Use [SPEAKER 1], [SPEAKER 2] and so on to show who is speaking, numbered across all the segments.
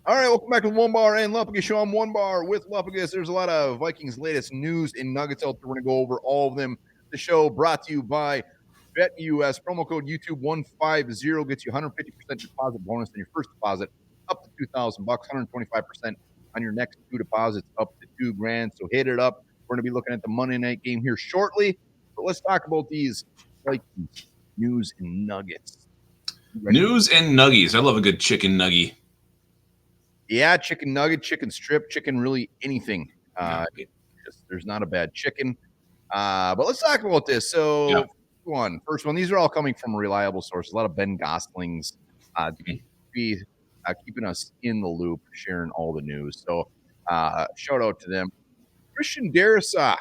[SPEAKER 1] All right, welcome back to the Onebar and Lupagus show. I'm Onebar with Lupagus. There's a lot of Vikings latest news and nuggets out there. We're going to go over all of them. The show brought to you by BetUS. Promo code YouTube150 gets you 150% deposit bonus on your first deposit up to $2,000, 125% on your next two deposits up to $2,000. So hit it up. We're going to be looking at the Monday night game here shortly. But let's talk about these Vikings news and nuggets.
[SPEAKER 2] News and nuggies. I love a good chicken nuggie.
[SPEAKER 1] Yeah, chicken nugget, chicken strip, chicken really anything. There's not a bad chicken. But let's talk about this. So, first one, these are all coming from reliable sources. A lot of Ben Gosling's keeping us in the loop, sharing all the news. So, shout out to them. Christian Darrisaw,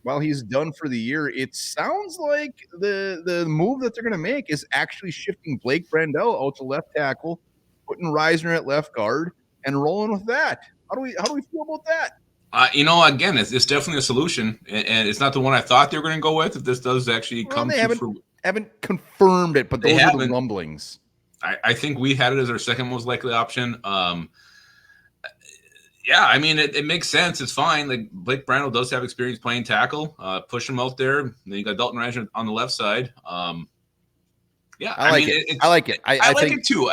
[SPEAKER 1] while he's done for the year, it sounds like the move that they're going to make is actually shifting Blake Brandel out to left tackle, putting Reisner at left guard, and rolling with that. How do we feel about that?
[SPEAKER 2] Again, it's definitely a solution, and it's not the one I thought they were going to go with. If this does actually come
[SPEAKER 1] to haven't confirmed it, but those are the rumblings.
[SPEAKER 2] I think we had it as our second most likely option. It makes sense. It's fine. Like Blake Brandel does have experience playing tackle. Push him out there. Then you got Dalton Reisner on the left side. I like it. I like it. I like it too.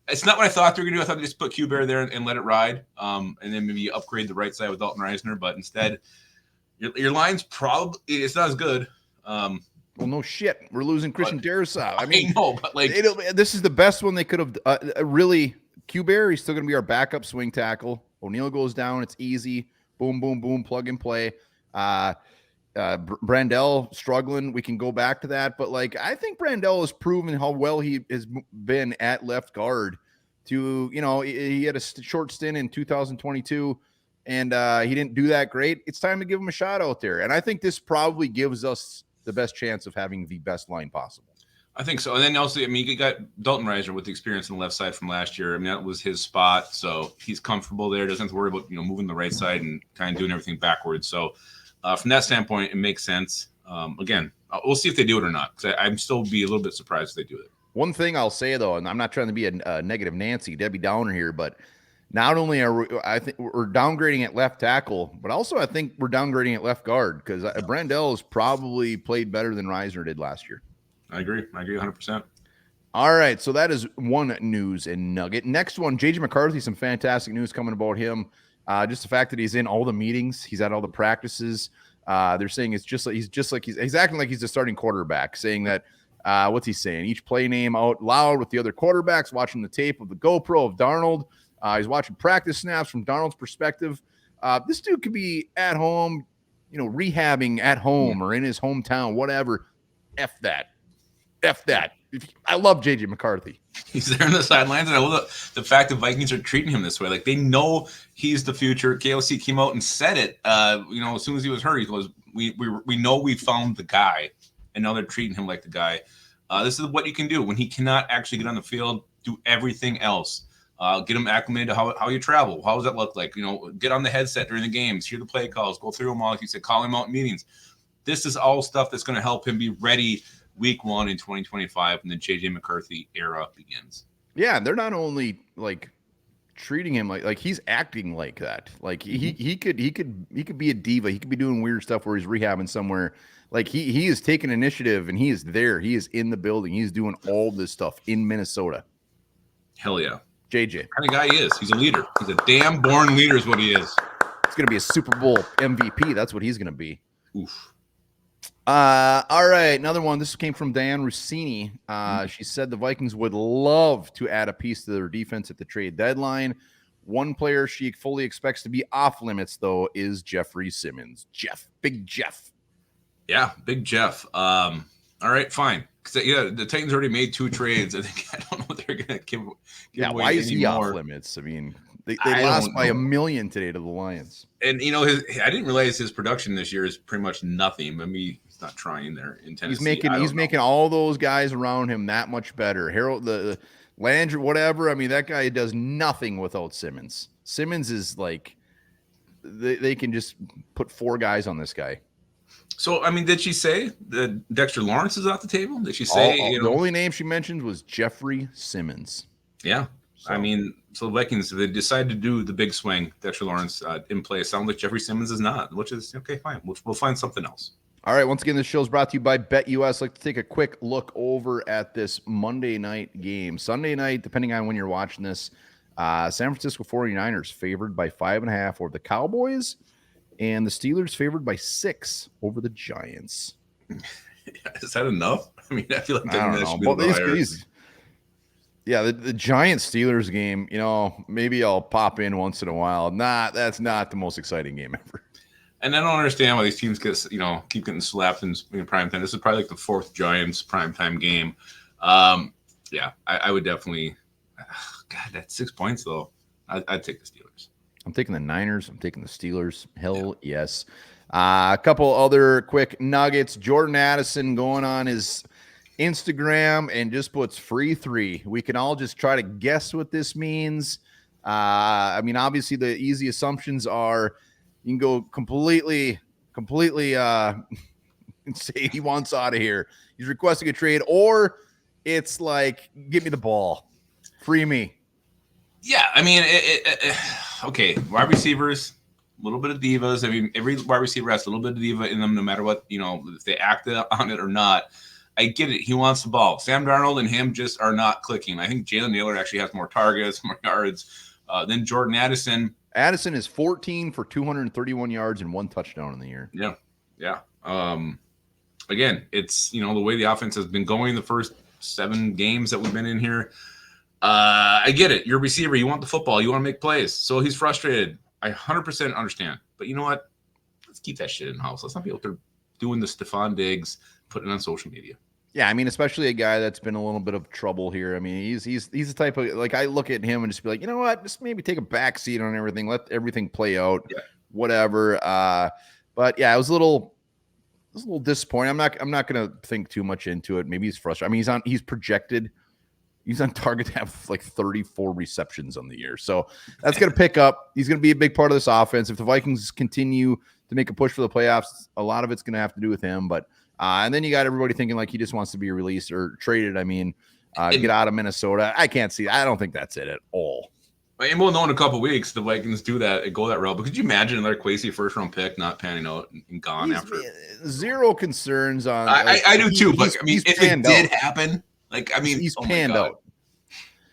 [SPEAKER 2] It's not what I thought they were going to do. I thought they just put Q-Bear there and let it ride, and then maybe upgrade the right side with Dalton Reisner. But instead, your line's probably it's not as good.
[SPEAKER 1] Well, no shit. We're losing Christian Darrisaw.
[SPEAKER 2] I know, but
[SPEAKER 1] this is the best one they could have. Really, Q-Bear, he's still going to be our backup swing tackle. O'Neal goes down. It's easy. Boom, boom, boom. Plug and play. Brandel struggling. We can go back to that, but I think Brandel has proven how well he has been at left guard. He had a short stint in 2022, and he didn't do that great. It's time to give him a shot out there, and I think this probably gives us the best chance of having the best line possible.
[SPEAKER 2] I think so. And then also, you got Dalton Reisner with the experience on the left side from last year. That was his spot, so he's comfortable there. Doesn't have to worry about moving the right side and kind of doing everything backwards. So. From that standpoint, it makes sense. Again, we'll see if they do it or not, because I'm still be a little bit surprised if they do it.
[SPEAKER 1] One thing I'll say, though, and I'm not trying to be a negative Nancy, Debbie Downer here, but not only I think we're downgrading at left tackle, but also I think we're downgrading at left guard, because Brandel has probably played better than Reisner did last year.
[SPEAKER 2] I agree 100%.
[SPEAKER 1] All right, so that is one news and nugget. Next one, J.J. McCarthy, some fantastic news coming about him. Just the fact that he's in all the meetings, he's at all the practices. They're saying it's just like he's acting like he's the starting quarterback, saying that what's he saying? Each play name out loud with the other quarterbacks, watching the tape of the GoPro of Darnold. He's watching practice snaps from Darnold's perspective. This dude could be at home, rehabbing at home or in his hometown, whatever. F that. I love J.J. McCarthy.
[SPEAKER 2] He's there on the sidelines, and I love the fact that Vikings are treating him this way. Like, they know he's the future. KOC came out and said it. As soon as he was hurt, he goes, "We know we found the guy," and now they're treating him like the guy. This is what you can do when he cannot actually get on the field. Do everything else. Get him acclimated to how you travel. How does that look like? Get on the headset during the games, hear the play calls, go through them all. Like you said, call him out in meetings. This is all stuff that's going to help him be ready Week 1 in 2025 when the J.J. McCarthy era begins.
[SPEAKER 1] Yeah, they're not only treating him like he's acting like that. Like he could be a diva. He could be doing weird stuff where he's rehabbing somewhere. Like he is taking initiative and he is there. He is in the building. He's doing all this stuff in Minnesota.
[SPEAKER 2] Hell yeah,
[SPEAKER 1] JJ.
[SPEAKER 2] What kind of guy he is. He's a leader. He's a damn born leader is what he is.
[SPEAKER 1] He's gonna be a Super Bowl MVP. That's what he's gonna be.
[SPEAKER 2] Oof.
[SPEAKER 1] All right, another one. This came from Diane Rossini. She said the Vikings would love to add a piece to their defense at the trade deadline. One player she fully expects to be off limits, though, is Jeffrey Simmons. Big Jeff.
[SPEAKER 2] Yeah, Big Jeff. All right, fine. The Titans already made 2 trades. I don't know what they're going to give away.
[SPEAKER 1] Why is he off limits? I mean, they lost by 1 million today to the Lions.
[SPEAKER 2] And, I didn't realize his production this year is pretty much nothing. I mean, he's not trying there in Tennessee.
[SPEAKER 1] He's making all those guys around him that much better. Harold, the Landry, whatever. I mean, that guy does nothing without Simmons. Simmons is like they can just put 4 guys on this guy.
[SPEAKER 2] So, I mean, did she say that Dexter Lawrence is off the table? Did she say
[SPEAKER 1] the only name she mentioned was Jeffrey Simmons?
[SPEAKER 2] Yeah.
[SPEAKER 1] So.
[SPEAKER 2] I mean, so the Vikings, they decide to do the big swing, Dexter Lawrence in play. Sounds like Jeffrey Simmons is not, which is okay, fine. We'll find something else.
[SPEAKER 1] All right. Once again, this show is brought to you by BetUS. I'd like to take a quick look over at this Monday night game. Sunday night, depending on when you're watching this, San Francisco 49ers favored by 5.5 over the Cowboys, and the Steelers favored by 6 over the Giants.
[SPEAKER 2] Is that enough? I mean, I feel like
[SPEAKER 1] I don't know. But yeah, the Giants Steelers game, maybe I'll pop in once in a while. That's not the most exciting game ever.
[SPEAKER 2] And I don't understand why these teams keep getting slapped in prime time. This is probably like the 4th Giants primetime game. Yeah, I would definitely. God, that's 6 points though. I'd take the Steelers.
[SPEAKER 1] I'm taking the Niners. I'm taking the Steelers. Hell yes. A couple other quick nuggets. Jordan Addison going on his Instagram and just puts free 3. We can all just try to guess what this means. I mean, obviously the easy assumptions are you can go completely and say he wants out of here. He's requesting a trade, or it's like, give me the ball. Free me.
[SPEAKER 2] Yeah, I mean, okay, wide receivers, a little bit of divas. I mean, every wide receiver has a little bit of diva in them, no matter what, if they act on it or not. I get it. He wants the ball. Sam Darnold and him just are not clicking. I think Jalen Naylor actually has more targets, more yards than Jordan Addison.
[SPEAKER 1] Addison is 14 for 231 yards and 1 touchdown in the year.
[SPEAKER 2] Yeah. Again, it's, the way the offense has been going the first 7 games that we've been in here. I get it. You're a receiver. You want the football. You want to make plays. So he's frustrated. I 100% understand. But you know what? Let's keep that shit in house. Let's not be out there doing the Stephon Diggs, putting it on social media.
[SPEAKER 1] Yeah, I mean, especially a guy that's been a little bit of trouble here. I mean, he's the type of, like, I look at him and just be like, you know what? Just maybe take a back seat on everything. Let everything play out.
[SPEAKER 2] Yeah.
[SPEAKER 1] Whatever. But yeah, it was a little disappointing. I'm not going to think too much into it. Maybe he's frustrated. I mean, he's projected. He's on target to have like 34 receptions on the year. So that's going to pick up. He's going to be a big part of this offense. If the Vikings continue to make a push for the playoffs, a lot of it's going to have to do with him. But and then you got everybody thinking like he just wants to be released or traded. I mean, get out of Minnesota. I can't see. I don't think that's it at all.
[SPEAKER 2] And we'll know in a couple of weeks the Vikings do that and go that route. But could you imagine another Kwesi first-round pick not panning out and gone after?
[SPEAKER 1] Zero concerns on.
[SPEAKER 2] I do too. But I mean, if it did happen. He's
[SPEAKER 1] panned out.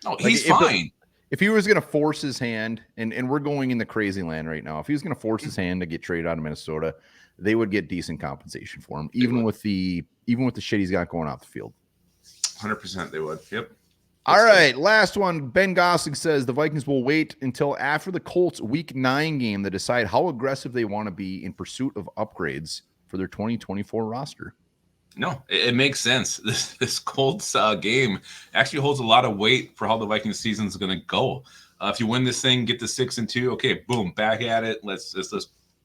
[SPEAKER 2] No, he's fine.
[SPEAKER 1] If he was going to force his hand, and we're going in the crazy land right now, if he was going to force his hand to get traded out of Minnesota, they would get decent compensation for him, even with the shit he's got going off the field.
[SPEAKER 2] 100% they would. Yep.
[SPEAKER 1] All right, last one. Ben Gosling says the Vikings will wait until after the Colts Week 9 game to decide how aggressive they want to be in pursuit of upgrades for their 2024 roster.
[SPEAKER 2] No, it makes sense. This Colts game actually holds a lot of weight for how the Vikings season is going to go. If you win this thing, get to 6-2, okay, boom, back at it. Let's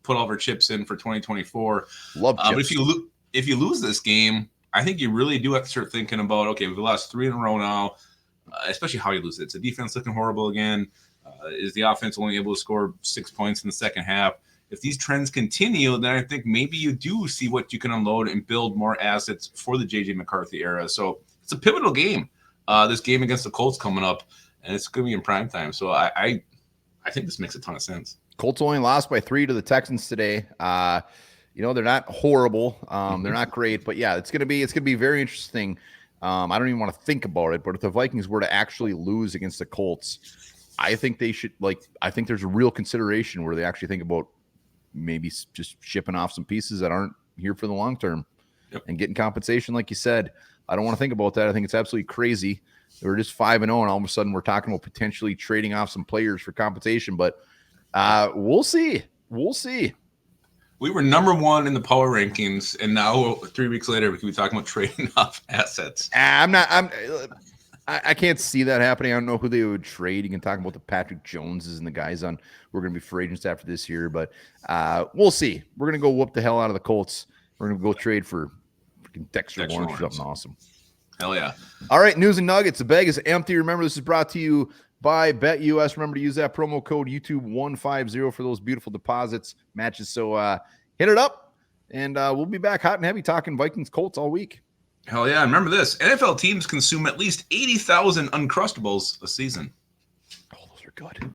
[SPEAKER 2] put all of our chips in for 2024.
[SPEAKER 1] Love chips.
[SPEAKER 2] But if you lose this game, I think you really do have to start thinking about, okay, we've lost 3 in a row now, especially how you lose it. Is the defense looking horrible again? Is the offense only able to score 6 points in the second half? If these trends continue, then I think maybe you do see what you can unload and build more assets for the J.J. McCarthy era. So it's a pivotal game, this game against the Colts coming up, and it's going to be in prime time. So I think this makes a ton of sense.
[SPEAKER 1] Colts only lost by 3 to the Texans today. They're not horrible. They're not great, but yeah, it's going to be very interesting. I don't even want to think about it, but if the Vikings were to actually lose against the Colts, I think they should I think there's a real consideration where they actually think about maybe just shipping off some pieces that aren't here for the long term and getting compensation. Like you said, I don't want to think about that. I think it's absolutely crazy. We're just 5-0 and all of a sudden we're talking about potentially trading off some players for compensation, but we'll see.
[SPEAKER 2] We were number 1 in the power rankings, and now 3 weeks later we could be talking about trading off assets.
[SPEAKER 1] I can't see that happening. I don't know who they would trade. You can talk about the Patrick Joneses and the guys on we're going to be free agents after this year, but we'll see. We're going to go whoop the hell out of the Colts. We're going to go trade for freaking Dexter Lawrence or something awesome.
[SPEAKER 2] Hell yeah.
[SPEAKER 1] All right, news and nuggets. The bag is empty. Remember, this is brought to you by BetUS. Remember to use that promo code YouTube150 for those beautiful deposits matches. So hit it up, and we'll be back hot and heavy talking Vikings Colts all week.
[SPEAKER 2] Hell yeah. Remember this. NFL teams consume at least 80,000 Uncrustables a season.
[SPEAKER 1] are good.